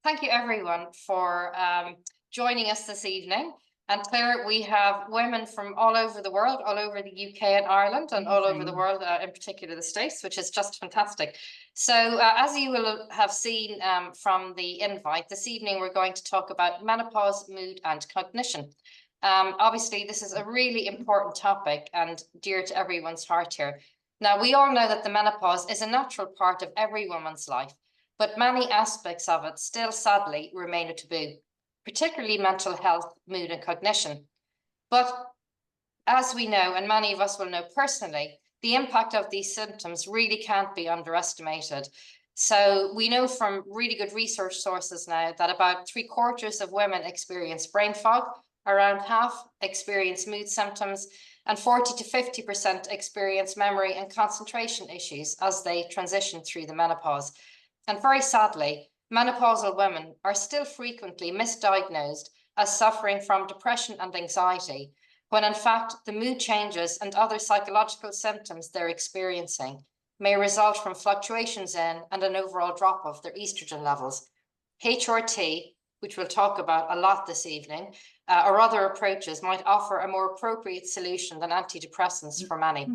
Thank you everyone for joining us this evening. And Claire, we have women from all over the world, all over the UK and Ireland, and all over the world, in particular the States, which is just fantastic. So as you will have seen from the invite, this evening we're going to talk about menopause, mood and cognition. Obviously, this is a really important topic and dear to everyone's heart here. Now, we all know that the menopause is a natural part of every woman's life, but many aspects of it still sadly remain a taboo, particularly mental health, mood and cognition. But as we know, and many of us will know personally, the impact of these symptoms really can't be underestimated. So we know from really good research sources now that about 3/4 of women experience brain fog, around half experience mood symptoms, and 40 to 50% experience memory and concentration issues as they transition through the menopause. And very sadly, menopausal women are still frequently misdiagnosed as suffering from depression and anxiety, when in fact the mood changes and other psychological symptoms they're experiencing may result from fluctuations in and an overall drop of their estrogen levels. HRT, which we'll talk about a lot this evening, or other approaches might offer a more appropriate solution than antidepressants for many.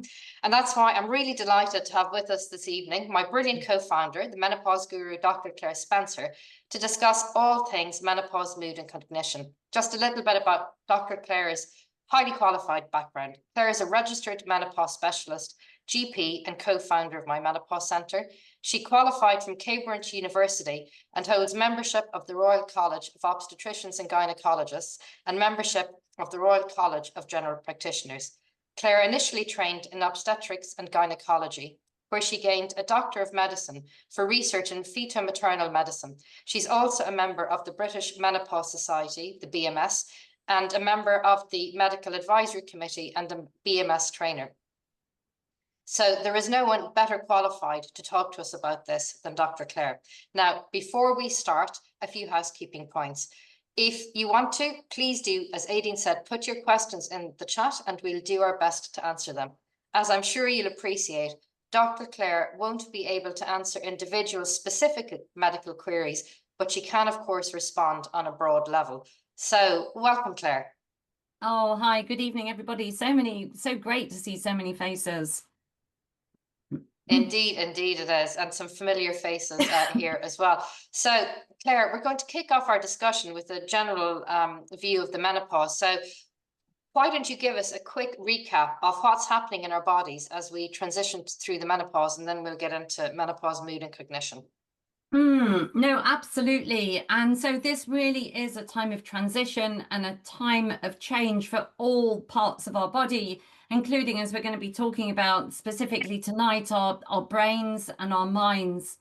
And that's why I'm really delighted to have with us this evening my brilliant co-founder, the menopause guru, Dr. Clare Spencer, to discuss all things menopause, mood and cognition. Just a little bit about Dr. Clare's highly qualified background. Clare is a registered menopause specialist, GP and co-founder of my Menopause Centre. She qualified from Cambridge University and holds membership of the Royal College of Obstetricians and Gynecologists and membership of the Royal College of General Practitioners. Clare initially trained in obstetrics and gynecology, where she gained a Doctor of Medicine for research in feto-maternal medicine. She's also a member of the British Menopause Society, the BMS, and a member of the Medical Advisory Committee and a BMS trainer. So there is no one better qualified to talk to us about this than Dr. Clare. Now, before we start, a few housekeeping points. If you want to, please do, as Aideen said, put your questions in the chat and we'll do our best to answer them. As I'm sure you'll appreciate, Dr. Clare won't be able to answer individual specific medical queries, but she can, of course, respond on a broad level. So welcome, Clare. Oh, hi, good evening, everybody. So great to see so many faces. Indeed it is, and some familiar faces here as well. So, Clare, we're going to kick off our discussion with a general view of the menopause. So why don't you give us a quick recap of what's happening in our bodies as we transition through the menopause, and then we'll get into menopause, mood and cognition. No, absolutely. And so this really is a time of transition and a time of change for all parts of our body, including, as we're going to be talking about specifically tonight, our brains and our minds.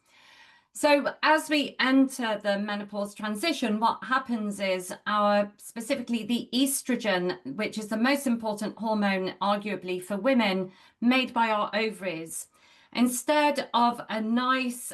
So as we enter the menopause transition, what happens is specifically the estrogen, which is the most important hormone, arguably for women, made by our ovaries. Instead of a nice,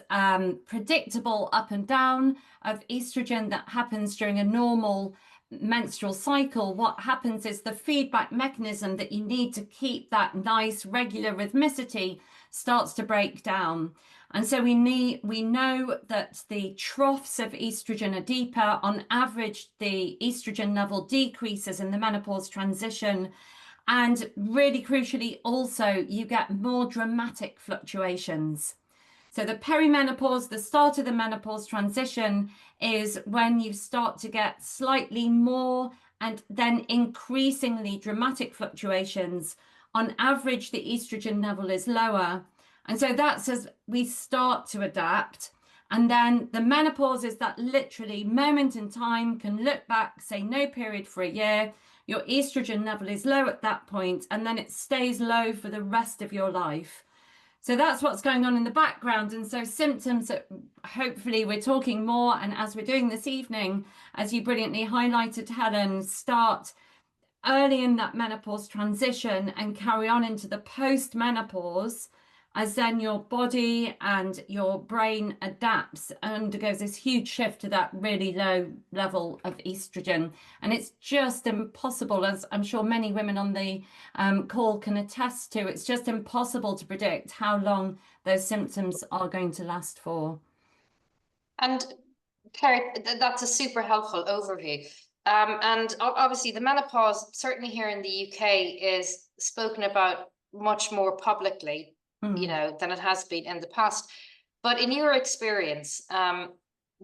predictable up and down of estrogen that happens during a normal menstrual cycle, what happens is the feedback mechanism that you need to keep that nice regular rhythmicity starts to break down. And so we know that the troughs of estrogen are deeper. On average, the estrogen level decreases in the menopause transition. And really crucially, also, you get more dramatic fluctuations. So the perimenopause, the start of the menopause transition, is when you start to get slightly more and then increasingly dramatic fluctuations. On average, the estrogen level is lower. And so that's as we start to adapt. And then the menopause is that literally moment in time, can look back, say no period for a year. Your estrogen level is low at that point, and then it stays low for the rest of your life. So that's what's going on in the background. And so symptoms that hopefully we're talking more, and as we're doing this evening, as you brilliantly highlighted, Helen, start early in that menopause transition and carry on into the post-menopause, as then your body and your brain adapts and undergoes this huge shift to that really low level of estrogen. And it's just impossible, as I'm sure many women on the call can attest to, it's just impossible to predict how long those symptoms are going to last for. And Claire, that's a super helpful overview. And obviously, the menopause, certainly here in the UK, is spoken about much more publicly, Mm. than it has been in the past. But in your experience,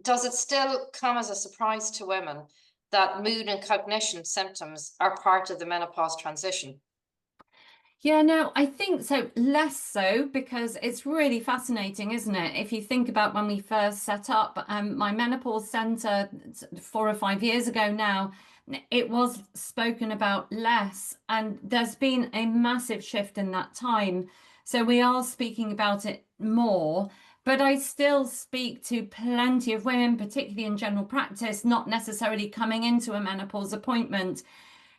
does it still come as a surprise to women that mood and cognition symptoms are part of the menopause transition? Yeah, no, I think so. Less so because it's really fascinating, isn't it? If you think about when we first set up my menopause centre 4 or 5 years ago now, it was spoken about less, and there's been a massive shift in that time. So we are speaking about it more. But I still speak to plenty of women, particularly in general practice, not necessarily coming into a menopause appointment,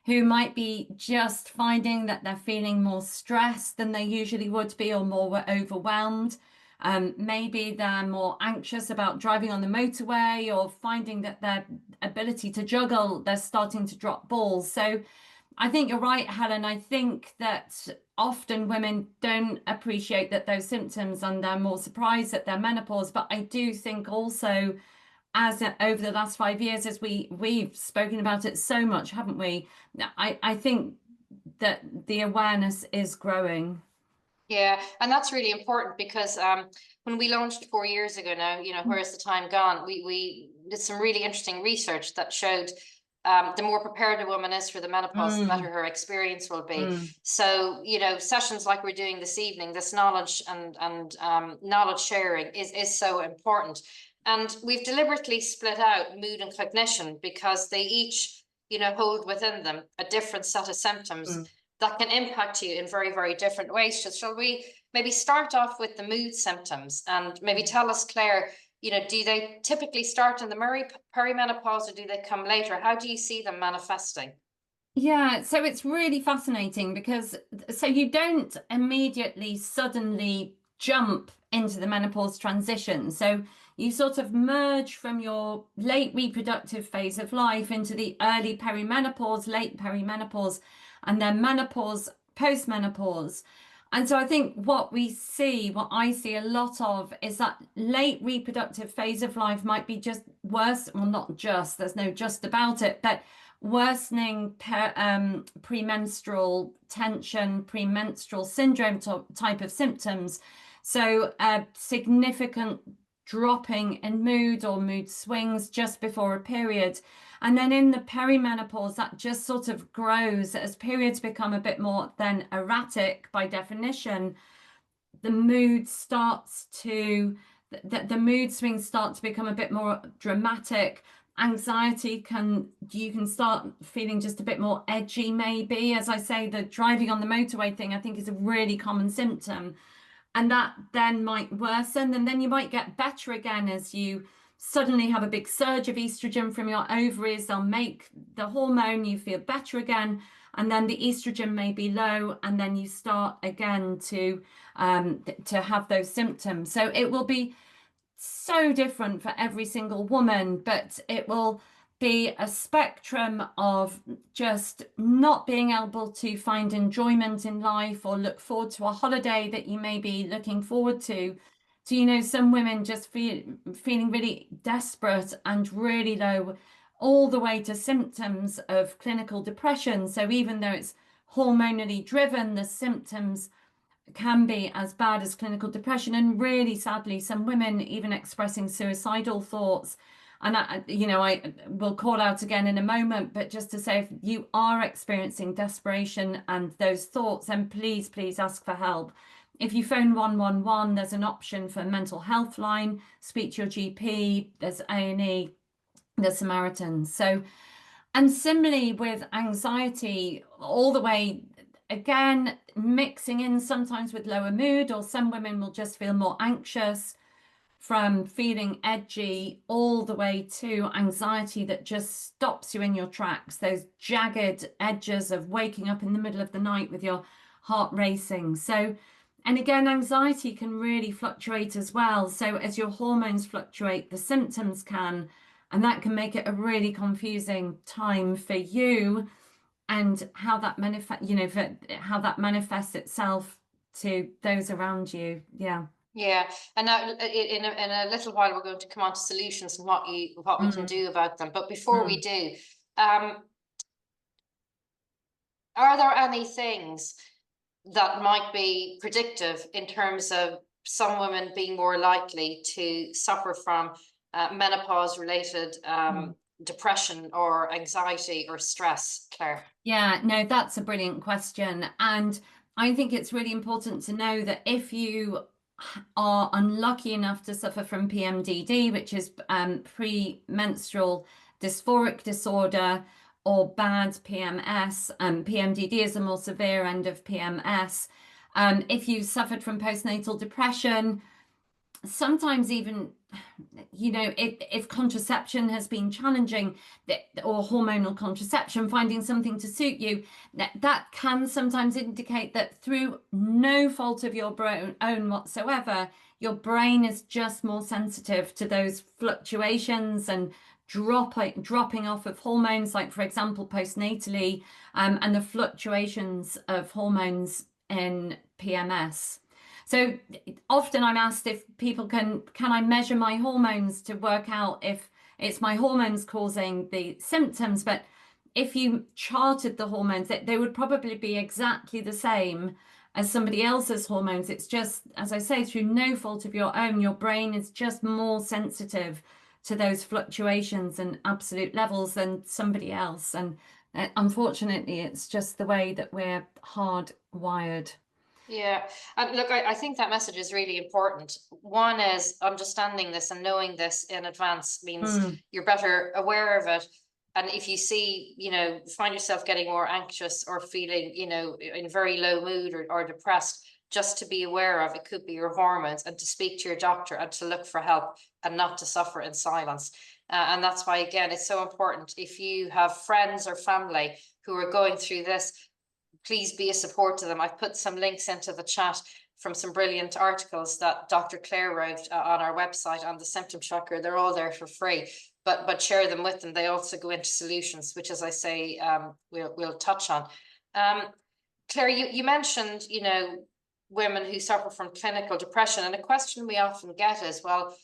who might be just finding that they're feeling more stressed than they usually would be, or more overwhelmed. Maybe they're more anxious about driving on the motorway, or finding that their ability to juggle, they're starting to drop balls. So I think you're right, Helen. I think that often women don't appreciate that those symptoms, and they're more surprised at their menopause. But I do think also, as over the last 5 years, as we've spoken about it so much, haven't we? I think that the awareness is growing. Yeah, and that's really important because when we launched 4 years ago now, where's the time gone? We did some really interesting research that showed the more prepared a woman is for the menopause, the better Mm, her experience will be. mm. So, sessions like we're doing this evening, this knowledge and knowledge sharing is so important. And we've deliberately split out mood and cognition because they each, hold within them a different set of symptoms Mm. that can impact you in very, very different ways. So shall we maybe start off with the mood symptoms and maybe tell us, Claire, do they typically start in the perimenopause or do they come later? How do you see them manifesting? Yeah, so it's really fascinating because so you don't immediately suddenly jump into the menopause transition. So you sort of merge from your late reproductive phase of life into the early perimenopause, late perimenopause, and then menopause, postmenopause. And so I think what I see a lot of is that late reproductive phase of life might be just worse. Well, not just, there's no just about it, but worsening premenstrual tension, premenstrual syndrome type of symptoms. So a significant dropping in mood or mood swings just before a period. And then in the perimenopause, that just sort of grows as periods become a bit more then erratic by definition. The mood starts to, the mood swings start to become a bit more dramatic. Anxiety you can start feeling just a bit more edgy, maybe. As I say, the driving on the motorway thing, I think, is a really common symptom. And that then might worsen, and then you might get better again as you suddenly have a big surge of estrogen from your ovaries. They'll make the hormone, you feel better again, and then the estrogen may be low, and then you start again to have those symptoms. So it will be so different for every single woman, but it will be a spectrum of just not being able to find enjoyment in life or look forward to a holiday that you may be looking forward to, some women just feeling really desperate and really low, all the way to symptoms of clinical depression. So even though it's hormonally driven, the symptoms can be as bad as clinical depression, and really sadly some women even expressing suicidal thoughts. And I will call out again in a moment, but just to say, if you are experiencing desperation and those thoughts, then please ask for help. If you phone 111, there's an option for mental health line, speak to your GP, there's A&E, there's Samaritans. So, and similarly with anxiety, all the way, again, mixing in sometimes with lower mood, or some women will just feel more anxious, from feeling edgy all the way to anxiety that just stops you in your tracks, those jagged edges of waking up in the middle of the night with your heart racing. So, and again, anxiety can really fluctuate as well. So as your hormones fluctuate, the symptoms can, and that can make it a really confusing time for you, and how that manifests itself to those around you. Yeah. Yeah, and now in a little while we're going to come on to solutions and what we can Mm, do about them. But before we mm. do, um, are there any things that might be predictive in terms of some women being more likely to suffer from menopause related depression or anxiety or stress, Claire? Yeah, no, that's a brilliant question. And I think it's really important to know that if you are unlucky enough to suffer from PMDD, which is premenstrual dysphoric disorder, or bad PMS, PMDD is a more severe end of PMS. If you suffered from postnatal depression, sometimes even, you know, if contraception has been challenging, or hormonal contraception, finding something to suit you, that can sometimes indicate that through no fault of your own whatsoever, your brain is just more sensitive to those fluctuations and dropping off of hormones, like for example postnatally, and the fluctuations of hormones in PMS. So often I'm asked if people can I measure my hormones to work out if it's my hormones causing the symptoms, but if you charted the hormones, they would probably be exactly the same as somebody else's hormones. It's just, as I say, through no fault of your own, your brain is just more sensitive to those fluctuations and absolute levels than somebody else. And unfortunately, it's just the way that we're hardwired. Yeah, and look, I think that message is really important. One is understanding this and knowing this in advance means Mm, you're better aware of it. And if you see, find yourself getting more anxious or feeling, in very low mood or depressed, just to be aware of it could be your hormones and to speak to your doctor and to look for help and not to suffer in silence. And that's why, again, it's so important if you have friends or family who are going through this, please be a support to them. I've put some links into the chat from some brilliant articles that Dr. Clare wrote on our website on the symptom tracker. They're all there for free, but share them with them. They also go into solutions, which, as I say, we'll touch on. Claire, you mentioned, women who suffer from clinical depression, and a question we often get is, well,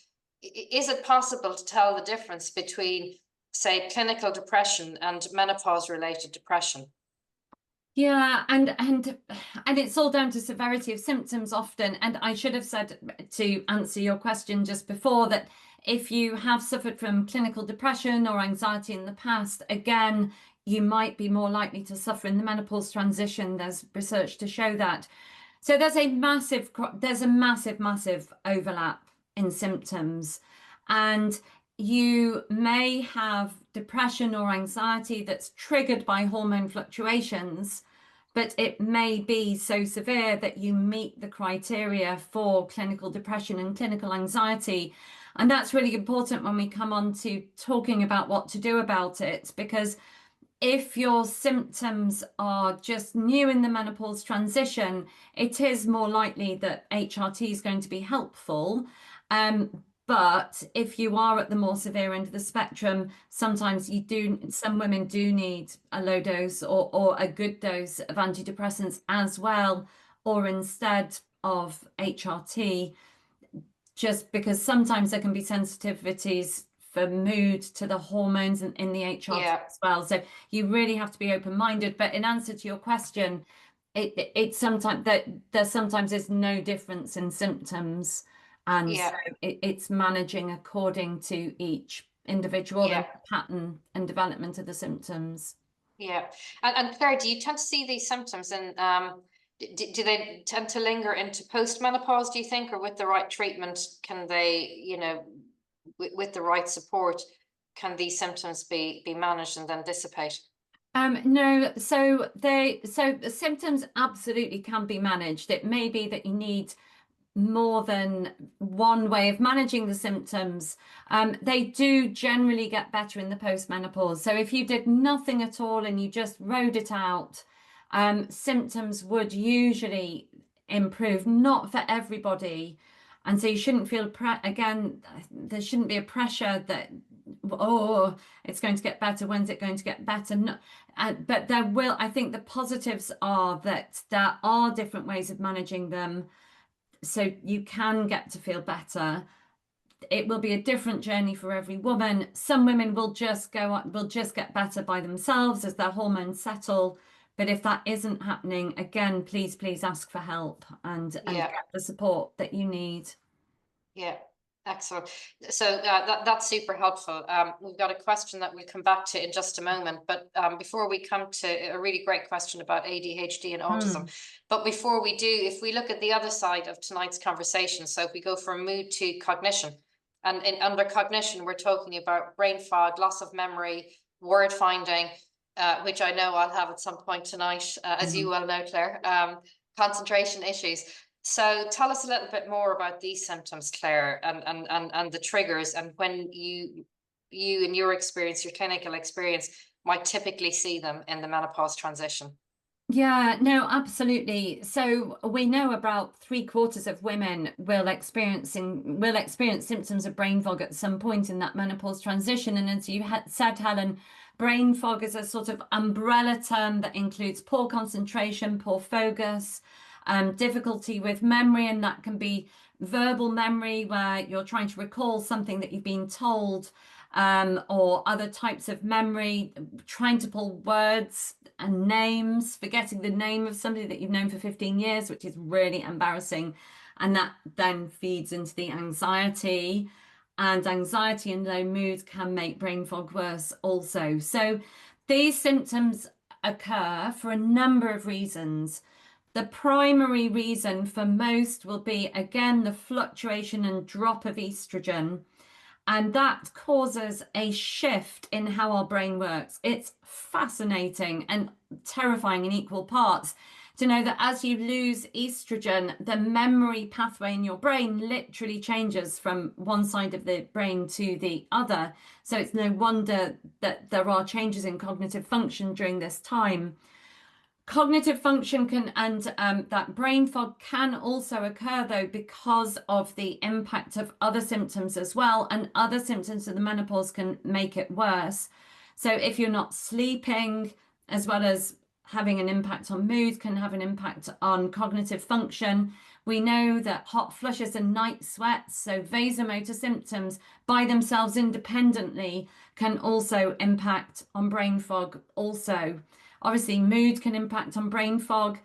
is it possible to tell the difference between, say, clinical depression and menopause related depression? yeah, and it's all down to severity of symptoms often. And I should have said, to answer your question just before, that if you have suffered from clinical depression or anxiety in the past, again, you might be more likely to suffer in the menopause transition. There's research to show that. So there's a massive overlap in symptoms, and you may have depression or anxiety that's triggered by hormone fluctuations, but it may be so severe that you meet the criteria for clinical depression and clinical anxiety. And that's really important when we come on to talking about what to do about it, because if your symptoms are just new in the menopause transition, it is more likely that HRT is going to be helpful. But if you are at the more severe end of the spectrum, sometimes some women do need a low dose or a good dose of antidepressants as well, or instead of HRT, just because sometimes there can be sensitivities for mood to the hormones in the HRT Yeah. as well. So you really have to be open-minded. But in answer to your question, it's sometimes that there sometimes is no difference in symptoms, and so Yeah, it's managing according to each individual and yeah, the pattern and development of the symptoms. yeah. And Claire, do you tend to see these symptoms and do they tend to linger into post-menopause, do you think, or with the right treatment, can they, with the right support, can these symptoms be managed and then dissipate? No, so the symptoms absolutely can be managed. It may be that you need more than one way of managing the symptoms. They do generally get better in the post-menopause. So if you did nothing at all and you just rode it out, symptoms would usually improve, not for everybody. And so you shouldn't feel again, there shouldn't be a pressure that, oh, it's going to get better. When's it going to get better? No, but there will, I think the positives are that there are different ways of managing them. so you can get to feel better. It will be a different journey for every woman. Some women will just get better by themselves as their hormones settle. But if that isn't happening, again, please ask for help and get the support that you need. Yeah, excellent. So that's super helpful. We've got a question that we'll come back to in just a moment, but before we come to a really great question about ADHD and autism, but before we do, if we look at the other side of tonight's conversation, so if we go from mood to cognition, and under cognition, we're talking about brain fog, loss of memory, word finding, which I know I'll have at some point tonight, as you well know, Claire, concentration issues. So tell us a little bit more about these symptoms, Claire, and the triggers, and when you in your experience, your clinical experience, might typically see them in the menopause transition. Yeah, no, absolutely. So we know about 3/4 of women will experience symptoms of brain fog at some point in that menopause transition. And as you said, Helen, brain fog is a sort of umbrella term that includes poor concentration, poor focus, difficulty with memory, and that can be verbal memory where you're trying to recall something that you've been told, or other types of memory, trying to pull words and names, forgetting the name of somebody that you've known for 15 years, which is really embarrassing. And that then feeds into the anxiety, and anxiety and low mood can make brain fog worse also. So these symptoms occur for a number of reasons. The primary reason for most will be, again, the fluctuation and drop of estrogen. And that causes a shift in how our brain works. It's fascinating and terrifying in equal parts to know that as you lose estrogen, the memory pathway in your brain literally changes from one side of the brain to the other. So it's no wonder that there are changes in cognitive function during this time. Cognitive function can that brain fog can also occur, though, because of the impact of other symptoms as well, and other symptoms of the menopause can make it worse. So if you're not sleeping, as well as having an impact on mood, can have an impact on cognitive function. We know that hot flushes and night sweats, so vasomotor symptoms by themselves independently, can also impact on brain fog also. Obviously, mood can impact on brain fog,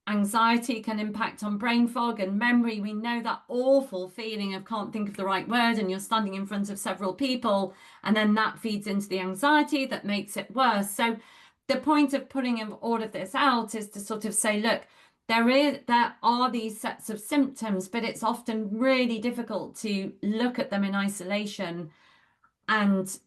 anxiety can impact on brain fog, and memory. We know that awful feeling of can't think of the right word and you're standing in front of several people, and then that feeds into the anxiety that makes it worse. So the point of putting all of this out is to sort of say, look, there are these sets of symptoms, but it's often really difficult to look at them in isolation. And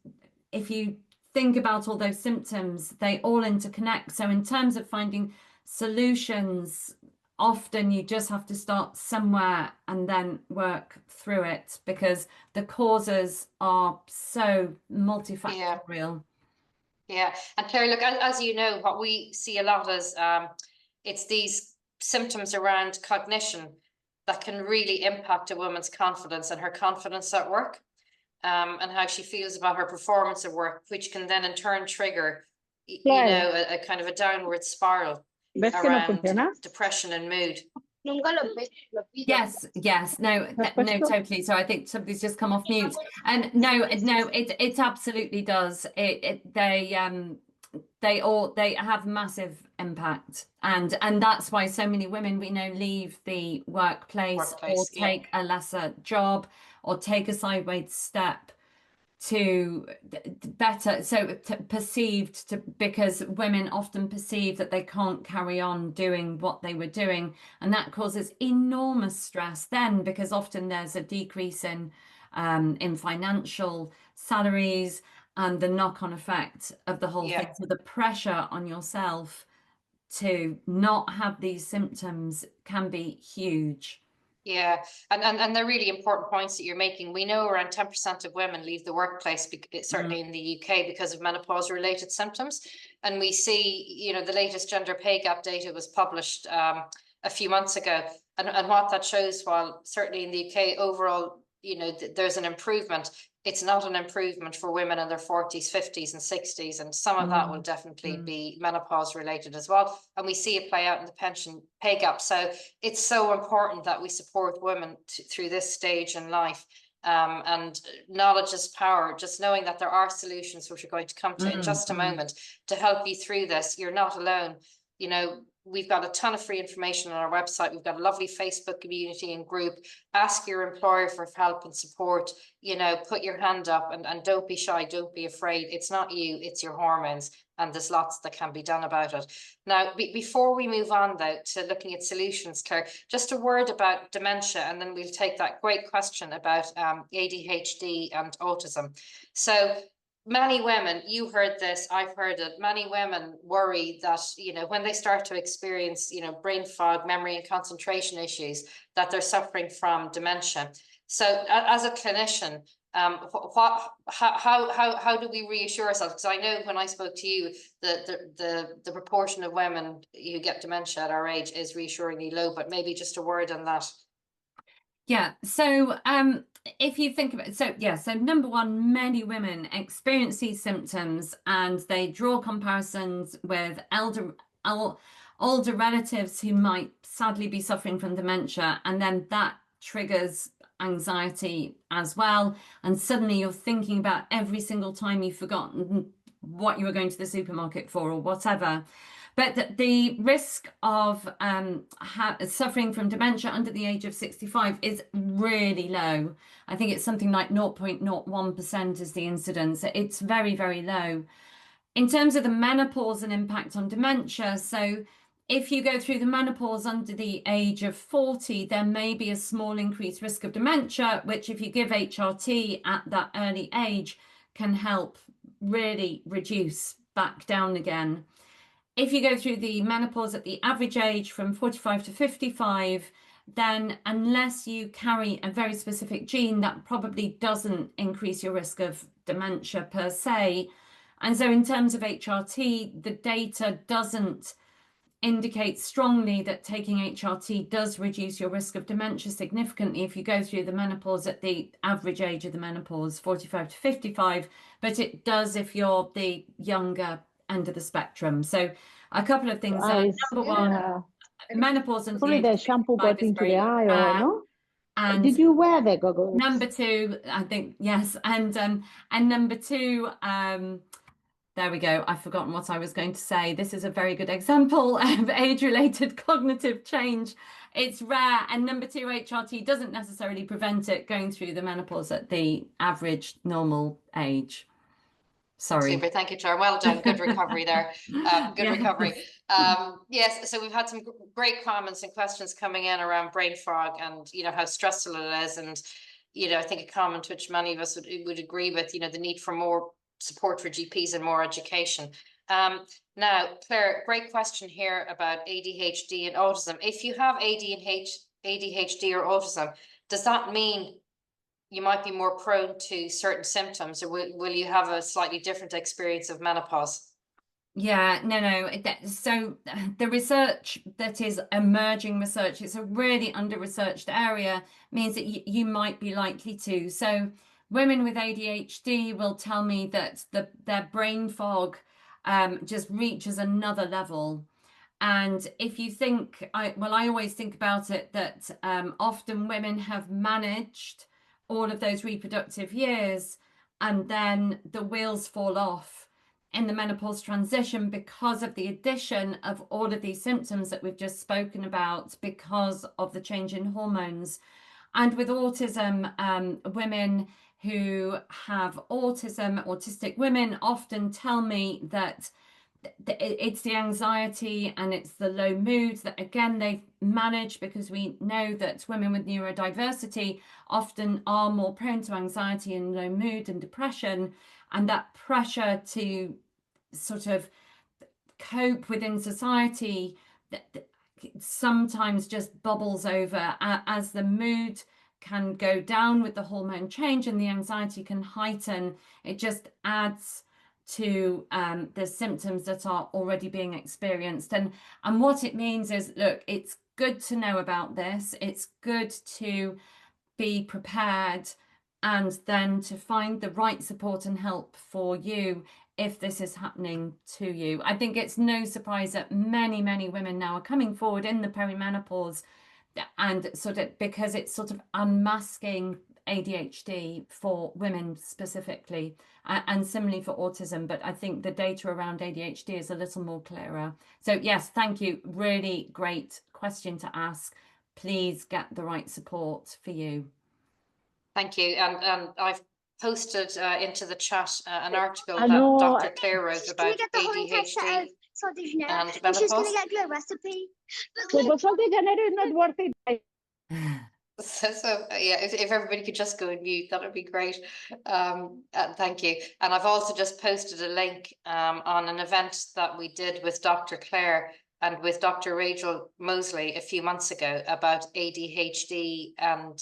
if you think about all those symptoms, they all interconnect. So in terms of finding solutions, often you just have to start somewhere and then work through it, because the causes are so multifactorial. Yeah. And Claire, look, as you know, what we see a lot is it's these symptoms around cognition that can really impact a woman's confidence and her confidence at work. And how she feels about her performance at work, which can then in turn trigger, a kind of a downward spiral around depression and mood. Yes, no, totally. So I think somebody's just come off mute. And no, it absolutely does. They have massive impact, and that's why so many women we know leave the workplace or take a lesser job or take a sideways step to better, because women often perceive that they can't carry on doing what they were doing, and that causes enormous stress then, because often there's a decrease in financial salaries, and the knock-on effect of the whole thing. So the pressure on yourself to not have these symptoms can be huge. Yeah, and they're really important points that you're making. We know around 10% of women leave the workplace, certainly in the UK, because of menopause-related symptoms. And we see, the latest gender pay gap data was published a few months ago. And what that shows, while certainly in the UK, overall there's an improvement, it's not an improvement for women in their 40s, 50s, and 60s. And some of that will definitely be menopause related as well. And we see it play out in the pension pay gap. So it's so important that we support women through this stage in life. And knowledge is power. Just knowing that there are solutions, which we're going to come to in just a moment, to help you through this. You're not alone. We've got a ton of free information on our website. We've got a lovely Facebook community and group. Ask your employer for help and support. Put your hand up, and don't be shy. Don't be afraid. It's not you, it's your hormones. And there's lots that can be done about it. Now, before we move on, though, to looking at solutions, Claire, just a word about dementia, and then we'll take that great question about ADHD and autism. So many women, you heard this, I've heard it, many women worry that, when they start to experience, brain fog, memory and concentration issues, that they're suffering from dementia. So as a clinician, how do we reassure ourselves? Because I know when I spoke to you, the proportion of women who get dementia at our age is reassuringly low, but maybe just a word on that. Yeah, so if you think about it, so number one, many women experience these symptoms and they draw comparisons with older relatives who might sadly be suffering from dementia, and then that triggers anxiety as well. And suddenly you're thinking about every single time you've forgotten what you were going to the supermarket for or whatever. But the risk of suffering from dementia under the age of 65 is really low. I think it's something like 0.01% is the incidence. It's very, very low. In terms of the menopause and impact on dementia, so if you go through the menopause under the age of 40, there may be a small increased risk of dementia, which if you give HRT at that early age can help really reduce back down again. If you go through the menopause at the average age from 45 to 55, then unless you carry a very specific gene, that probably doesn't increase your risk of dementia per se. And so in terms of HRT, the data doesn't indicate strongly that taking HRT does reduce your risk of dementia significantly if you go through the menopause at the average age of the menopause, 45 to 55, but it does if you're the younger end of the spectrum. So a couple of things. Number one, menopause and probably the shampoo got into the eye, or no? And did you wear the goggles? Number two, I think yes, and number two, there we go. I've forgotten what I was going to say. This is a very good example of age-related cognitive change. It's rare. And number two, HRT doesn't necessarily prevent it going through the menopause at the average normal age. Sorry. Super. Thank you, Claire. Well done. Good recovery there. Good recovery. Yes. So we've had some great comments and questions coming in around brain fog and, how stressful it is. And, I think a comment which many of us would agree with, the need for more support for GPs and more education. Now, Claire, great question here about ADHD and autism. If you have ADHD or autism, does that mean you might be more prone to certain symptoms, or will you have a slightly different experience of menopause? Yeah, no. So the research that is emerging research, it's a really under-researched area, means that you might be likely to. So women with ADHD will tell me that their brain fog just reaches another level. And if you think, I always think about it that often women have managed all of those reproductive years and then the wheels fall off in the menopause transition because of the addition of all of these symptoms that we've just spoken about because of the change in hormones. And with autism, women who have autistic women often tell me that it's the anxiety and it's the low mood that again they've managed, because we know that women with neurodiversity often are more prone to anxiety and low mood and depression, and that pressure to sort of cope within society sometimes just bubbles over as the mood can go down with the hormone change and the anxiety can heighten. It just adds to the symptoms that are already being experienced. And what it means is, look, it's good to know about this. It's good to be prepared and then to find the right support and help for you if this is happening to you. I think it's no surprise that many, many women now are coming forward in the perimenopause, and sort of because it's sort of unmasking ADHD for women specifically, and similarly for autism. But I think the data around ADHD is a little more clearer. So yes, thank you. Really great question to ask. Please get the right support for you. Thank you. And I've posted into the chat an article I that know. Dr. Clare wrote about ADHD and menopause. She's going to get you a recipe. So the Salty January is not worth it. So yeah, if everybody could just go and mute, that would be great. Thank you. And I've also just posted a link on an event that we did with Dr. Clare and with Dr. Rachel Mosley a few months ago about ADHD and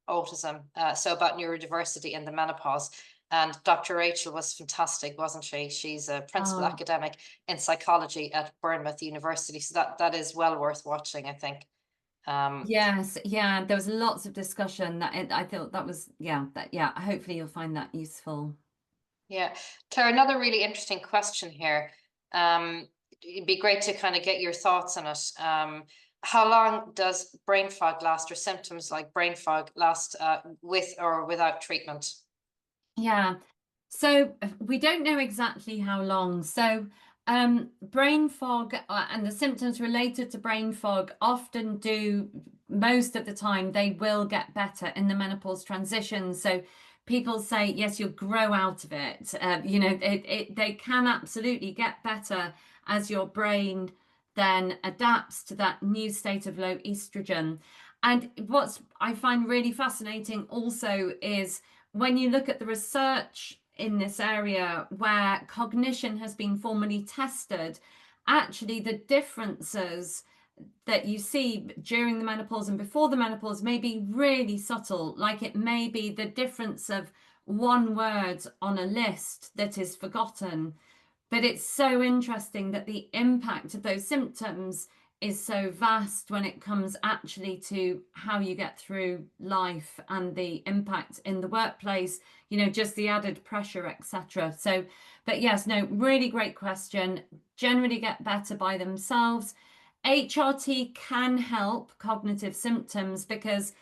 autism, so about neurodiversity in the menopause. And Dr. Rachel was fantastic, wasn't she? She's a principal academic in psychology at Bournemouth University. So that is well worth watching, I think. Yes, yeah, there was lots of discussion that I thought that was, hopefully you'll find that useful. Yeah, Claire, another really interesting question here. It'd be great to kind of get your thoughts on it. How long does brain fog last, or symptoms like brain fog last with or without treatment? Yeah, so we don't know exactly how long. So brain fog and the symptoms related to brain fog often do, most of the time, they will get better in the menopause transition. So people say, yes, you'll grow out of it. You know, they can absolutely get better as your brain then adapts to that new state of low estrogen. And what I find really fascinating also is when you look at the research in this area where cognition has been formally tested, actually the differences that you see during the menopause and before the menopause may be really subtle. Like it may be the difference of one word on a list that is forgotten. But it's so interesting that the impact of those symptoms is so vast when it comes actually to how you get through life and the impact in the workplace, you know, just the added pressure, etc. So, but yes, no, really great question. Generally get better by themselves. HRT can help cognitive symptoms because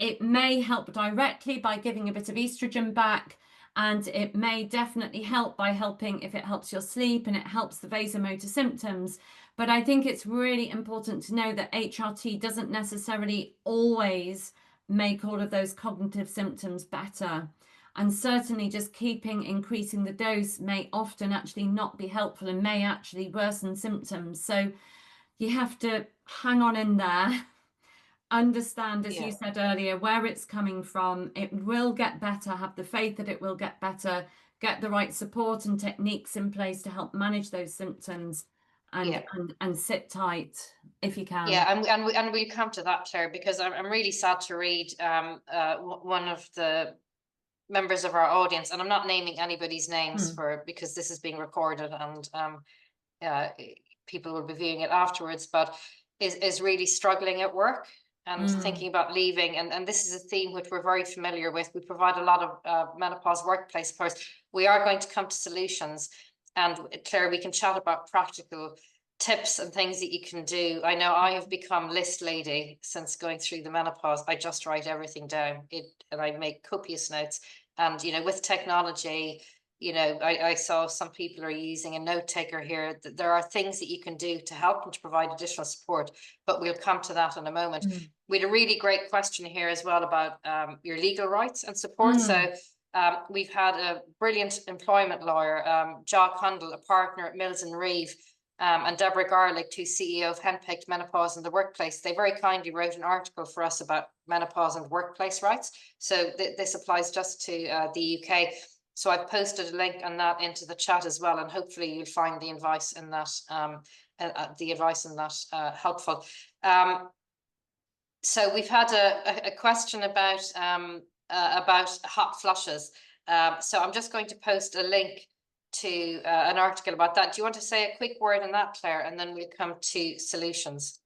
it may help directly by giving a bit of estrogen back, and it may definitely help by helping if it helps your sleep and it helps the vasomotor symptoms. But I think it's really important to know that HRT doesn't necessarily always make all of those cognitive symptoms better. And certainly just increasing the dose may often actually not be helpful and may actually worsen symptoms. So you have to hang on in there. Understand, as you said earlier, where it's coming from. It will get better. Have the faith that it will get better. Get the right support and techniques in place to help manage those symptoms, and sit tight if you can. Yeah, and we'll come to that, Claire, because I'm really sad to read one of the members of our audience, and I'm not naming anybody's names because this is being recorded and people will be viewing it afterwards, but is really struggling at work and thinking about leaving. And this is a theme which we're very familiar with. We provide a lot of menopause workplace support. We are going to come to solutions. And Claire, we can chat about practical tips and things that you can do. I know I have become list lady since going through the menopause. I just write everything down and I make copious notes. And, you know, with technology, you know, I saw some people are using a note taker here. There are things that you can do to help and to provide additional support, but we'll come to that in a moment. We had a really great question here as well about your legal rights and support. So we've had a brilliant employment lawyer, Jock Hundle, a partner at Mills and Reeve, and Deborah Garlick, who's CEO of Henpicked Menopause in the Workplace. They very kindly wrote an article for us about menopause and workplace rights. So this applies just to the UK. So I've posted a link on that into the chat as well, and hopefully you'll find the advice in that helpful. So we've had a question about hot flushes. So I'm just going to post a link to an article about that. Do you want to say a quick word on that, Claire, and then we'll come to solutions?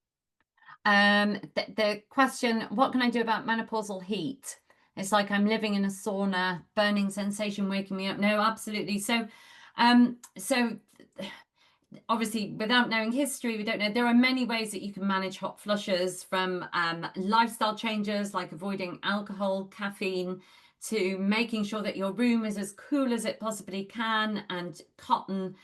The question, what can I do about menopausal heat? It's like I'm living in a sauna, burning sensation waking me up. No, absolutely. So obviously, without knowing history, we don't know. There are many ways that you can manage hot flushes, from lifestyle changes like avoiding alcohol, caffeine, to making sure that your room is as cool as it possibly can, and cotton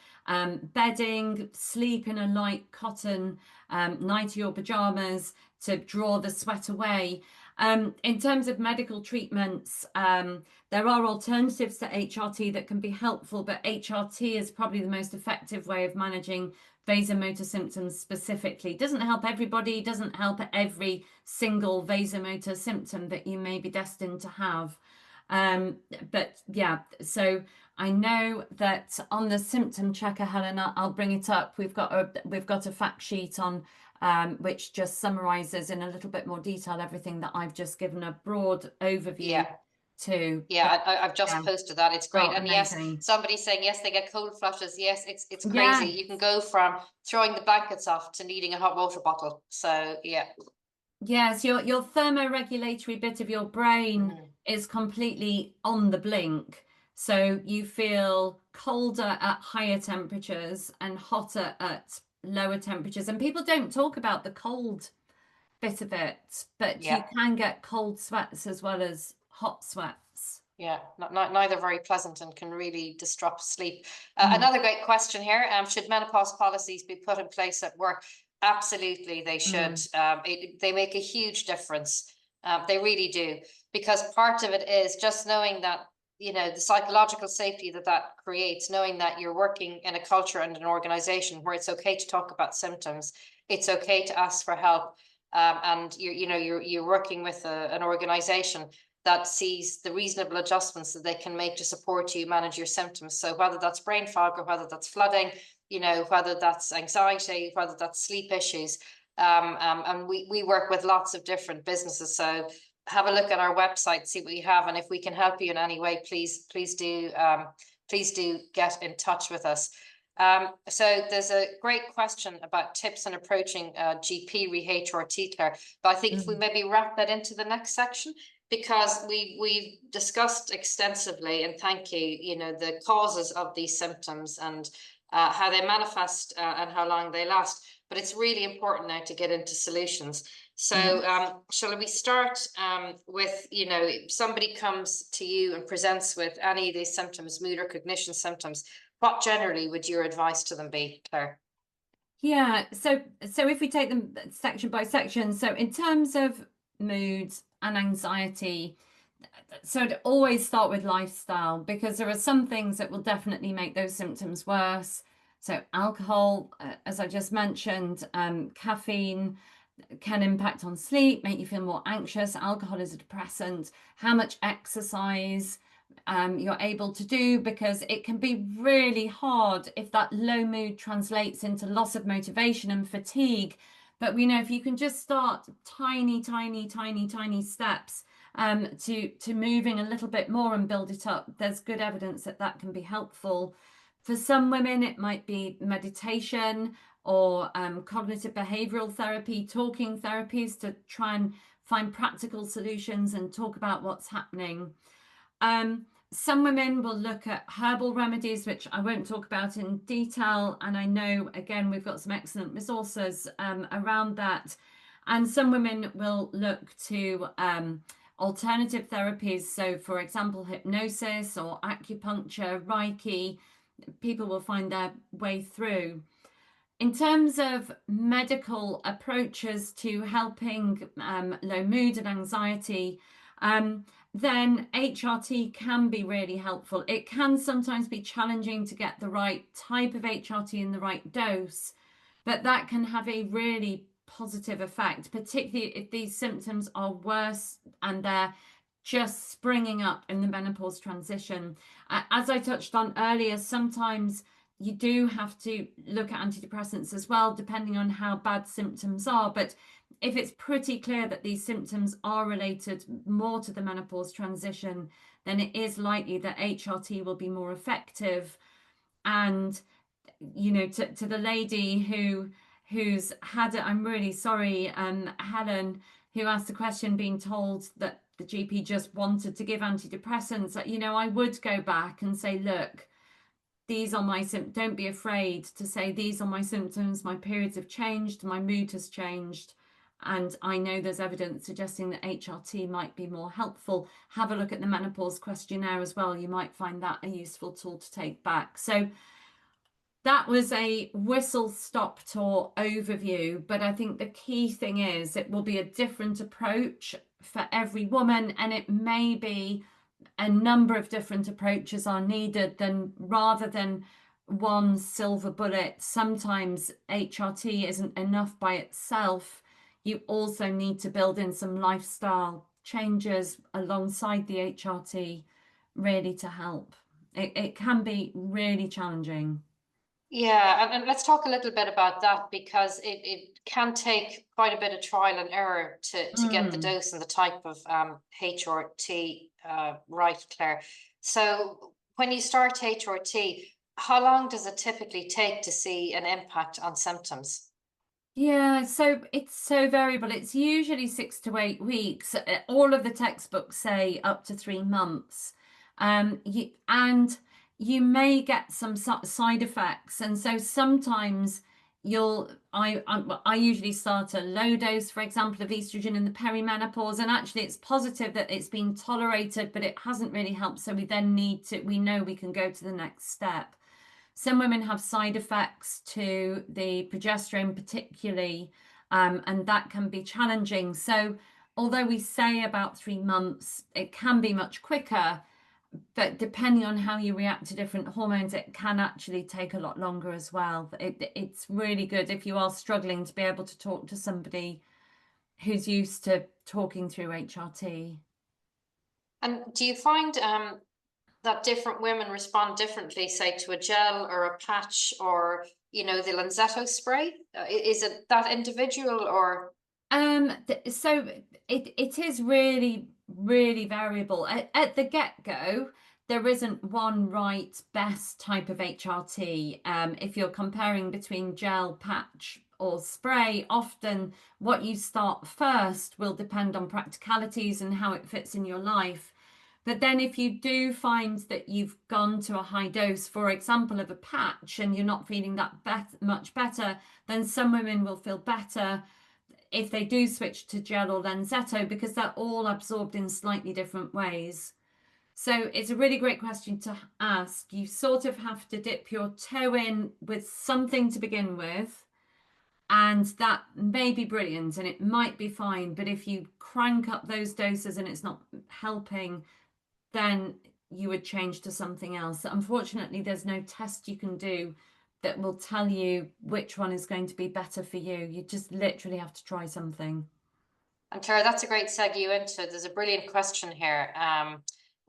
bedding, sleep in a light cotton nightie or pajamas to draw the sweat away. In terms of medical treatments, there are alternatives to HRT that can be helpful, but HRT is probably the most effective way of managing vasomotor symptoms specifically. It doesn't help everybody, doesn't help every single vasomotor symptom that you may be destined to have. But yeah, so I know that on the symptom checker, Helen, I'll bring it up. We've got a fact sheet on which just summarizes in a little bit more detail everything that I've just given a broad overview to. Yeah, I've just posted that. It's great. Oh, and amazing. Yes, somebody's saying, yes, they get cold flushes. Yes, it's crazy. Yeah. You can go from throwing the blankets off to needing a hot water bottle. So, yeah. Yes, your thermoregulatory bit of your brain is completely on the blink. So you feel colder at higher temperatures and hotter at lower temperatures. And people don't talk about the cold bit of it, but you can get cold sweats as well as hot sweats. Yeah, neither very pleasant and can really disrupt sleep. Another great question here. Should menopause policies be put in place at work? Absolutely, they should. They make a huge difference. They really do, because part of it is just knowing that, you know, the psychological safety that creates, knowing that you're working in a culture and an organization where it's okay to talk about symptoms, it's okay to ask for help, and you're working with an organization that sees the reasonable adjustments that they can make to support you manage your symptoms. So whether that's brain fog, or whether that's flooding, you know, whether that's anxiety, whether that's sleep issues, and we work with lots of different businesses. So have a look at our website, see what you have, and if we can help you in any way, please do get in touch with us. So there's a great question about tips in approaching GP re-HRT, Clare, but I think if we maybe wrap that into the next section, because we've discussed extensively, and thank you, you know, the causes of these symptoms and how they manifest and how long they last. But it's really important now to get into solutions. So shall we start with, you know, somebody comes to you and presents with any of these symptoms, mood or cognition symptoms, what generally would your advice to them be, Clare? Yeah, so if we take them section by section, so in terms of mood and anxiety, so to always start with lifestyle, because there are some things that will definitely make those symptoms worse. So alcohol, as I just mentioned, caffeine can impact on sleep, make you feel more anxious. Alcohol is a depressant. How much exercise you're able to do, because it can be really hard if that low mood translates into loss of motivation and fatigue. But we know if you can just start tiny steps to moving a little bit more and build it up, there's good evidence that can be helpful. For some women, it might be meditation or cognitive behavioral therapy, talking therapies to try and find practical solutions and talk about what's happening. Some women will look at herbal remedies, which I won't talk about in detail. And I know, again, we've got some excellent resources around that. And some women will look to alternative therapies. So, for example, hypnosis or acupuncture, Reiki, people will find their way through. In terms of medical approaches to helping low mood and anxiety, then HRT can be really helpful. It can sometimes be challenging to get the right type of HRT in the right dose, but that can have a really positive effect, particularly if these symptoms are worse and they're just springing up in the menopause transition. As I touched on earlier, sometimes you do have to look at antidepressants as well, depending on how bad symptoms are. But if it's pretty clear that these symptoms are related more to the menopause transition, then it is likely that HRT will be more effective. And, you know, to the lady who's had it. I'm really sorry, Helen, who asked the question, being told that the GP just wanted to give antidepressants. You know, I would go back and say, look, these are my symptoms. Don't be afraid to say, these are my symptoms. My periods have changed. My mood has changed. And I know there's evidence suggesting that HRT might be more helpful. Have a look at the menopause questionnaire as well. You might find that a useful tool to take back. So that was a whistle-stop tour overview, but I think the key thing is it will be a different approach for every woman, and it may be a number of different approaches are needed, then rather than one silver bullet. Sometimes HRT isn't enough by itself. You also need to build in some lifestyle changes alongside the HRT really to help. It can be really challenging. Yeah, and let's talk a little bit about that, because it can take quite a bit of trial and error to get the dose and the type of HRT right, Claire. So when you start HRT, how long does it typically take to see an impact on symptoms? Yeah, so it's so variable. It's usually 6 to 8 weeks. All of the textbooks say up to 3 months. And you may get some side effects. And so sometimes I usually start a low dose, for example, of estrogen in the perimenopause. And actually it's positive that it's been tolerated, but it hasn't really helped. So we then we know we can go to the next step. Some women have side effects to the progesterone particularly, and that can be challenging. So although we say about 3 months, it can be much quicker, but depending on how you react to different hormones, it can actually take a lot longer as well. It's really good if you are struggling to be able to talk to somebody who's used to talking through HRT. And do you find that different women respond differently, say, to a gel or a patch, or, you know, the Lanzetto spray? Is it that individual, or? So it is really, really variable. At the get-go, there isn't one right best type of HRT. If you're comparing between gel, patch, or spray, often what you start first will depend on practicalities and how it fits in your life. But then if you do find that you've gone to a high dose, for example, of a patch, and you're not feeling that much better, then some women will feel better if they do switch to gel or Lanzetto, because they're all absorbed in slightly different ways. So it's a really great question to ask. You sort of have to dip your toe in with something to begin with, and that may be brilliant and it might be fine. But if you crank up those doses and it's not helping, then you would change to something else. Unfortunately, there's no test you can do that will tell you which one is going to be better for you. You just literally have to try something. And Claire, that's a great segue into, there's a brilliant question here,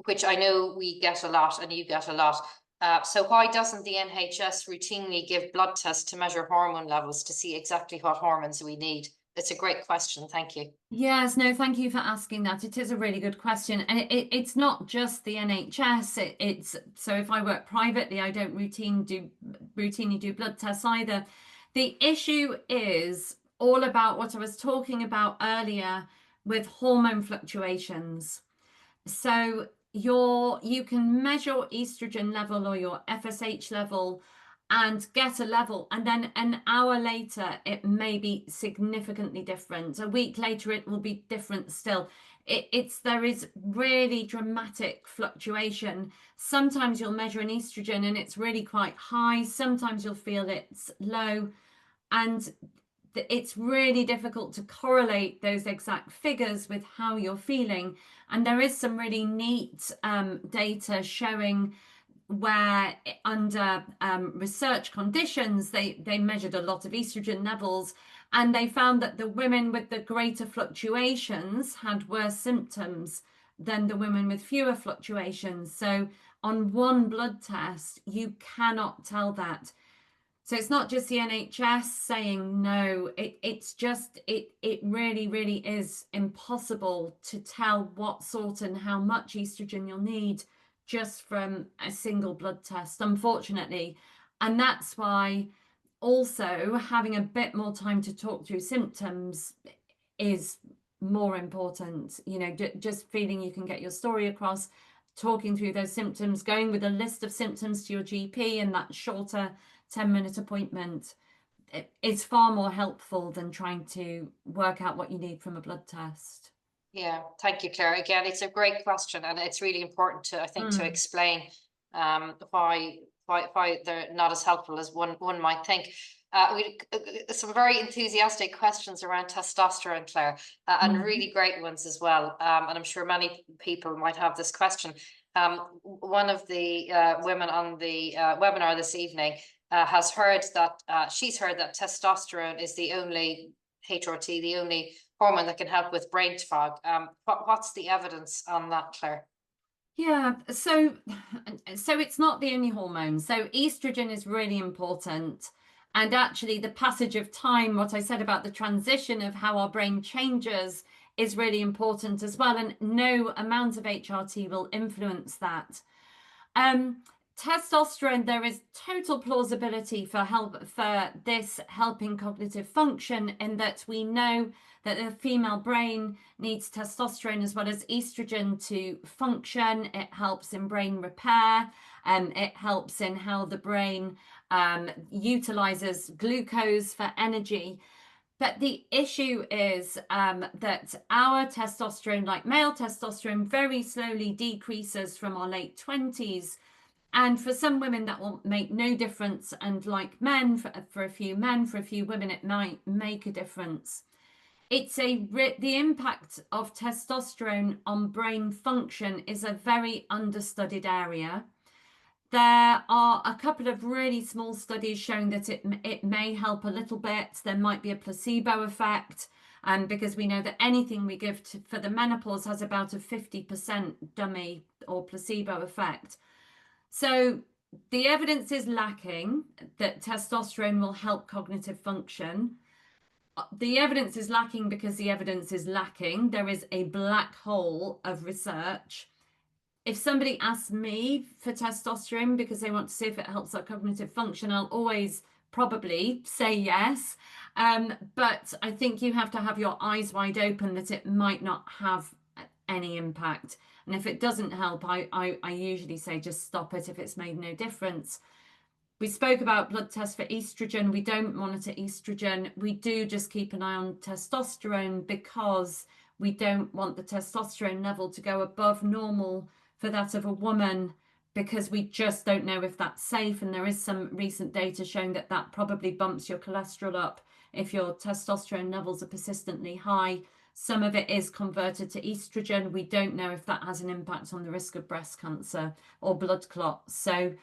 which I know we get a lot and you get a lot. So why doesn't the NHS routinely give blood tests to measure hormone levels to see exactly what hormones we need? It's a great question. Thank you. Yes, no, thank you for asking that. It is a really good question. And it's not just the NHS. It's so if I work privately, I don't routinely do blood tests either. The issue is all about what I was talking about earlier with hormone fluctuations. So you can measure estrogen level or your FSH level and get a level, and then an hour later it may be significantly different. A week later it will be different still. There is really dramatic fluctuation. Sometimes you'll measure an estrogen and it's really quite high, sometimes you'll feel it's low, and it's really difficult to correlate those exact figures with how you're feeling. And there is some really neat data showing where under research conditions, they measured a lot of estrogen levels, and they found that the women with the greater fluctuations had worse symptoms than the women with fewer fluctuations. So on one blood test, you cannot tell that. So it's not just the NHS saying no, it's just, it really, really is impossible to tell what sort and how much estrogen you'll need just from a single blood test, unfortunately. And that's why also having a bit more time to talk through symptoms is more important. You know, just feeling you can get your story across, talking through those symptoms, going with a list of symptoms to your GP and that shorter 10-minute appointment. It's far more helpful than trying to work out what you need from a blood test. Yeah, thank you, Claire. Again, it's a great question, and it's really important to, I think, to explain why they're not as helpful as one might think. We some very enthusiastic questions around testosterone, Claire, and really great ones as well. And I'm sure many people might have this question. One of the women on the webinar this evening has heard that she's heard that testosterone is the only HRT, the only hormone that can help with brain fog. What's the evidence on that, Claire? Yeah, so it's not the only hormone. So estrogen is really important. And actually the passage of time, what I said about the transition of how our brain changes is really important as well. And no amount of HRT will influence that. Testosterone, there is total plausibility for this helping cognitive function, in that we know that the female brain needs testosterone as well as estrogen to function. It helps in brain repair, and it helps in how the brain utilizes glucose for energy. But the issue is that our testosterone, like male testosterone, very slowly decreases from our late 20s. And for some women that will make no difference, and like men, for a few men, for a few women, it might make a difference. It's the impact of testosterone on brain function is a very understudied area. There are a couple of really small studies showing that it may help a little bit. There might be a placebo effect, because we know that anything we give for the menopause has about a 50% dummy or placebo effect. So the evidence is lacking that testosterone will help cognitive function. The evidence is lacking because the evidence is lacking. There is a black hole of research. If somebody asks me for testosterone because they want to see if it helps our cognitive function, I'll always probably say yes. But I think you have to have your eyes wide open that it might not have any impact. And if it doesn't help, I usually say just stop it if it's made no difference. We spoke about blood tests for estrogen. We don't monitor estrogen. We do just keep an eye on testosterone because we don't want the testosterone level to go above normal for that of a woman, because we just don't know if that's safe. And there is some recent data showing that that probably bumps your cholesterol up if your testosterone levels are persistently high. Some of it is converted to estrogen. We don't know if that has an impact on the risk of breast cancer or blood clots. So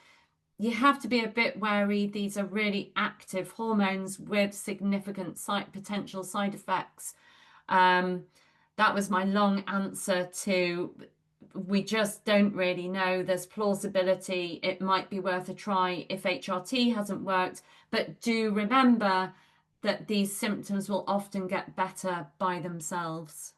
you have to be a bit wary. These are really active hormones with significant potential side effects. That was my long answer to, we just don't really know. There's plausibility. It might be worth a try if HRT hasn't worked, but do remember that these symptoms will often get better by themselves.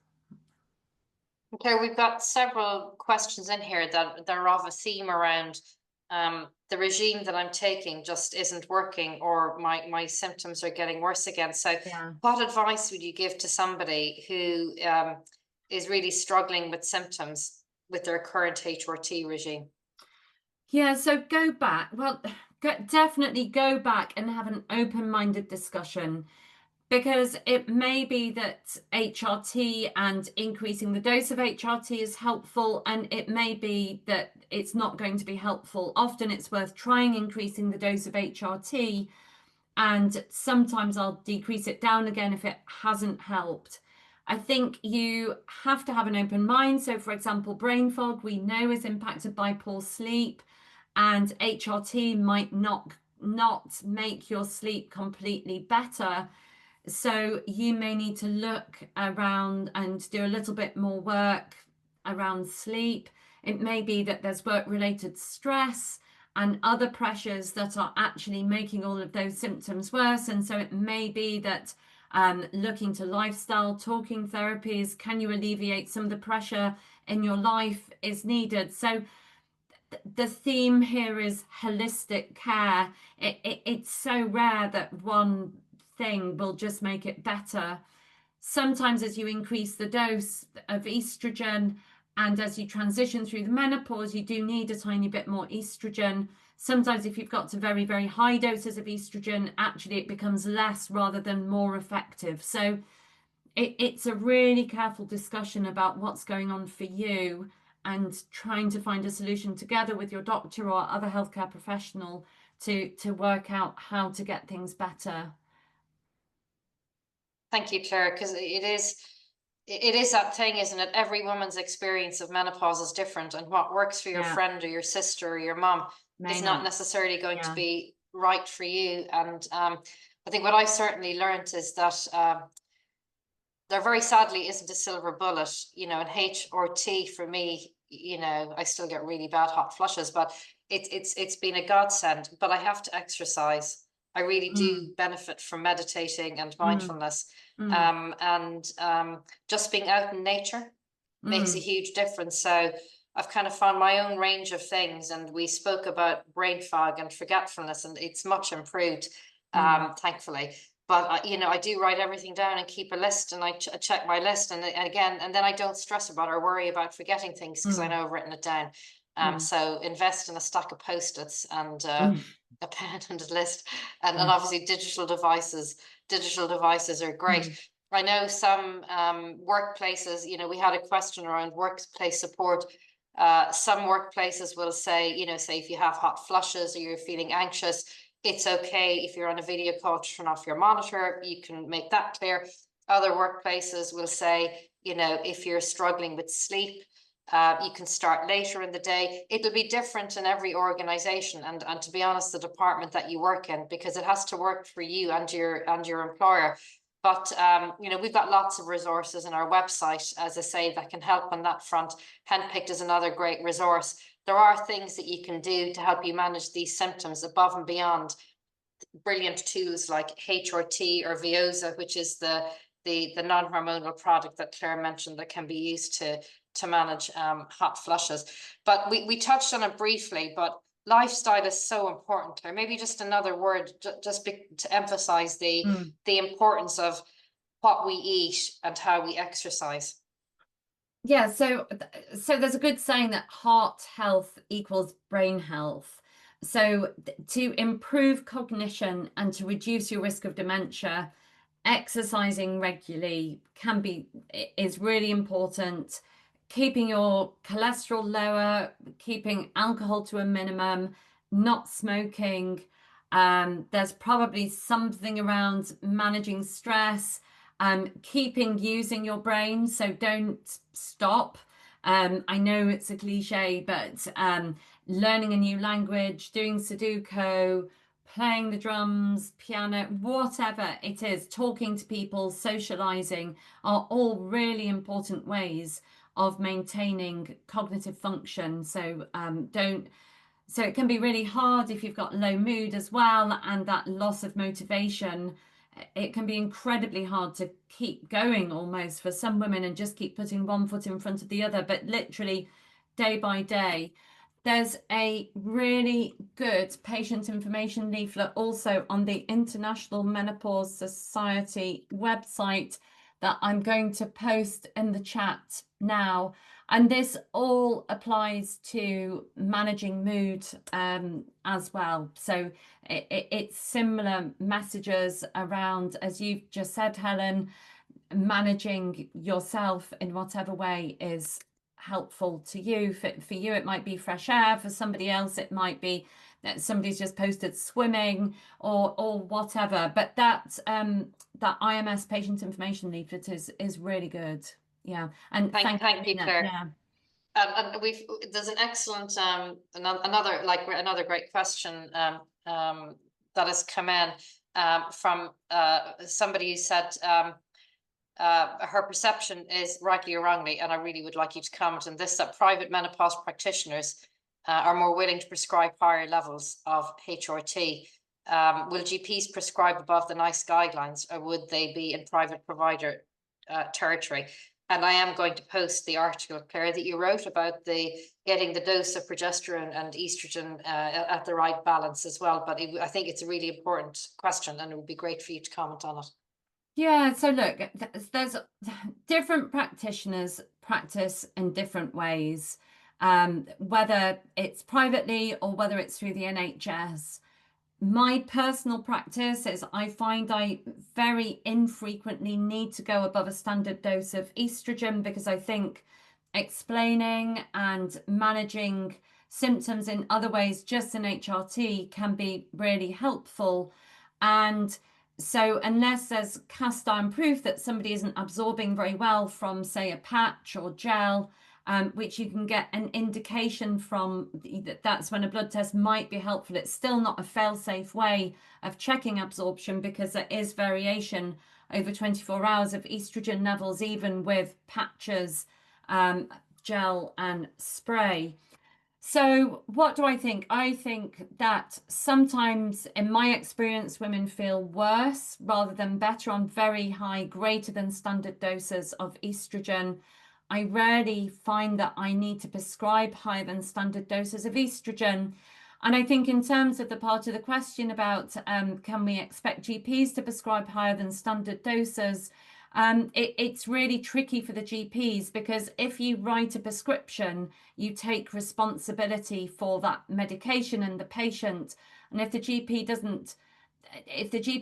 Okay, we've got several questions in here that are of a theme around the regime that I'm taking just isn't working, or my symptoms are getting worse again. So what advice would you give to somebody who is really struggling with symptoms with their current HRT regime? Yeah, so go back. Well, definitely go back and have an open-minded discussion, because it may be that HRT and increasing the dose of HRT is helpful, and it may be that it's not going to be helpful. Often it's worth trying increasing the dose of HRT, and sometimes I'll decrease it down again if it hasn't helped. I think you have to have an open mind. So for example, brain fog, we know, is impacted by poor sleep, and HRT might not make your sleep completely better. So you may need to look around and do a little bit more work around sleep. It may be that there's work-related stress and other pressures that are actually making all of those symptoms worse. And so it may be that looking to lifestyle, talking therapies, can you alleviate some of the pressure in your life, is needed. So the theme here is holistic care. It's so rare that one thing will just make it better. Sometimes as you increase the dose of estrogen and as you transition through the menopause, you do need a tiny bit more estrogen. Sometimes if you've got to very, very high doses of estrogen, actually it becomes less rather than more effective. So it's a really careful discussion about what's going on for you and trying to find a solution together with your doctor or other healthcare professional to work out how to get things better. Thank you, Claire, because it is that thing, isn't it? Every woman's experience of menopause is different, and what works for your friend or your sister or your mom is not necessarily going to be right for you. And I think what I've certainly learned is that there very sadly isn't a silver bullet, you know, and HRT for me, you know, I still get really bad hot flushes, but it's been a godsend. But I have to exercise. I really do benefit from meditating and mindfulness. Just being out in nature makes a huge difference. So I've kind of found my own range of things, and we spoke about brain fog and forgetfulness, and it's much improved, thankfully. But you know, I do write everything down and keep a list, and I check my list, and again, and then I don't stress about or worry about forgetting things because I know I've written it down. So invest in a stack of Post-its and a pen and a list, and obviously digital devices. Digital devices are great. I know some workplaces, you know, we had a question around workplace support. Some workplaces will say, you know, say if you have hot flushes or you're feeling anxious, it's okay if you're on a video call to turn off your monitor. You can make that clear. Other workplaces will say, you know, if you're struggling with sleep, you can start later in the day. It'll be different in every organization, and to be honest, the department that you work in, because it has to work for you and your employer. But you know, we've got lots of resources in our website, as I say, that can help on that front. Handpicked is another great resource. There are things that you can do to help you manage these symptoms above and beyond brilliant tools like HRT or Veoza, which is the non-hormonal product that Claire mentioned that can be used to manage hot flushes. But we touched on it briefly, but lifestyle is so important. Or maybe just another word, to emphasize the importance of what we eat and how we exercise. Yeah, so there's a good saying that heart health equals brain health. So to improve cognition and to reduce your risk of dementia, exercising regularly is really important. Keeping your cholesterol lower, keeping alcohol to a minimum, not smoking. There's probably something around managing stress, keeping using your brain, so don't stop. I know it's a cliche, but learning a new language, doing Sudoku, playing the drums, piano, whatever it is, talking to people, socializing are all really important ways of maintaining cognitive function. So so it can be really hard if you've got low mood as well, and that loss of motivation. It can be incredibly hard to keep going almost for some women and just keep putting one foot in front of the other, but literally day by day. There's a really good patient information leaflet also on the International Menopause Society website that I'm going to post in the chat now. And this all applies to managing mood as well. So it's similar messages around, as you've just said, Helen, managing yourself in whatever way is helpful to you. For you, it might be fresh air. For somebody else, it might be that somebody's just posted swimming or whatever. But that IMS patient information leaflet is really good. Yeah, and thank you, Claire. Yeah. And there's an excellent another great question that has come in from somebody who said her perception is, rightly or wrongly, and I really would like you to comment on this, that private menopause practitioners are more willing to prescribe higher levels of HRT. Will GPs prescribe above the NICE guidelines, or would they be in private provider territory? And I am going to post the article, Claire, that you wrote about getting the dose of progesterone and estrogen at the right balance as well. But I think it's a really important question, and it would be great for you to comment on it. Yeah, so look, there's different practitioners practice in different ways, whether it's privately or whether it's through the NHS. My personal practice is I find I very infrequently need to go above a standard dose of estrogen, because I think explaining and managing symptoms in other ways, just an HRT, can be really helpful. And so unless there's cast iron proof that somebody isn't absorbing very well from, say, a patch or gel, which you can get an indication from, that's when a blood test might be helpful. It's still not a fail-safe way of checking absorption, because there is variation over 24 hours of estrogen levels, even with patches, gel and spray. So what do I think? I think that sometimes, in my experience, women feel worse rather than better on very high, greater than standard doses of estrogen. I rarely find that I need to prescribe higher than standard doses of estrogen. And I think in terms of the part of the question about can we expect GPs to prescribe higher than standard doses, it's really tricky for the GPs, because if you write a prescription, you take responsibility for that medication and the patient. And if the GP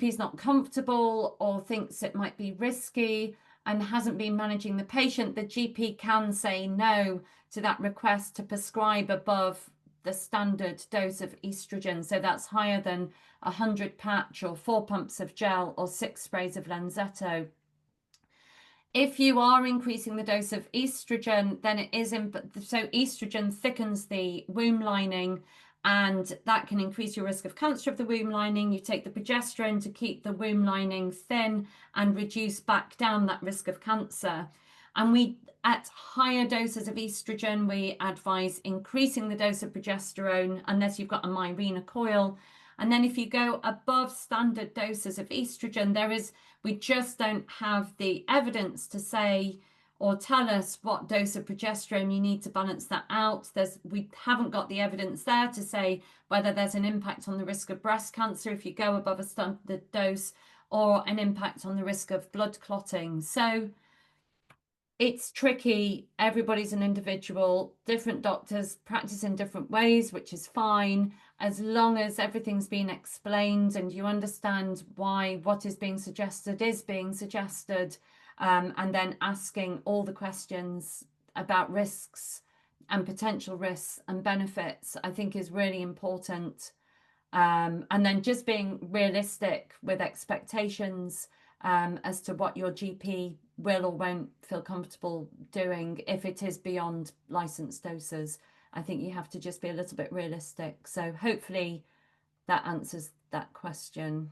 is not comfortable or thinks it might be risky and hasn't been managing the patient, the GP can say no to that request to prescribe above the standard dose of estrogen. So that's higher than 100 patch or 4 pumps of gel or 6 sprays of Lenzetto. If you are increasing the dose of estrogen, then it is so estrogen thickens the womb lining, and that can increase your risk of cancer of the womb lining. You take the progesterone to keep the womb lining thin and reduce back down that risk of cancer. And at higher doses of estrogen, we advise increasing the dose of progesterone unless you've got a Mirena coil. And then if you go above standard doses of estrogen, we just don't have the evidence to say or tell us what dose of progesterone you need to balance that out. We haven't got the evidence there to say whether there's an impact on the risk of breast cancer if you go above a standard dose, or an impact on the risk of blood clotting. So it's tricky. Everybody's an individual. Different doctors practice in different ways, which is fine, as long as everything's been explained and you understand why what is being suggested, and then asking all the questions about risks and potential risks and benefits, I think is really important. And then just being realistic with expectations as to what your GP will or won't feel comfortable doing if it is beyond licensed doses. I think you have to just be a little bit realistic. So hopefully that answers that question.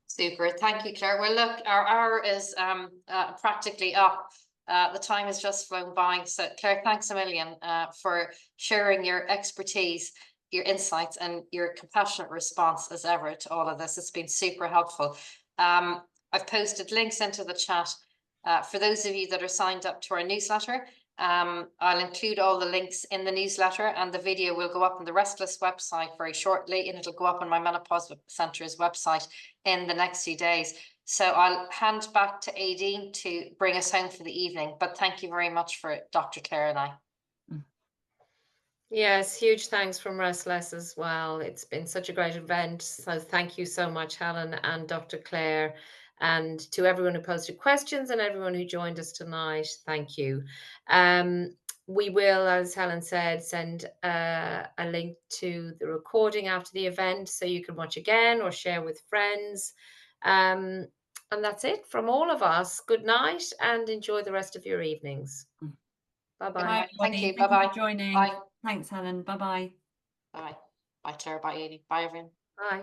Super. Thank you, Claire. Well, look, our hour is practically up. The time has just flown by. So, Claire, thanks a million for sharing your expertise, your insights, and your compassionate response as ever to all of this. It's been super helpful. I've posted links into the chat. For those of you that are signed up to our newsletter, I'll include all the links in the newsletter, and the video will go up on the Restless website very shortly, and it'll go up on my Menopause Centre's website in the next few days. So I'll hand back to Aideen to bring us home for the evening. But thank you very much for Dr. Clare and I. Yes, huge thanks from Restless as well. It's been such a great event. So thank you so much, Helen and Dr. Clare. And to everyone who posted questions and everyone who joined us tonight, thank you. We will, as Helen said, send a link to the recording after the event so you can watch again or share with friends. And that's it from all of us. Good night and enjoy the rest of your evenings. Bye-bye. Bye, Thank you. Thank Bye-bye. you for joining. Bye. Thanks, Helen. Bye-bye. Bye. Bye, Claire. Bye, Aideen. Bye, everyone. Bye.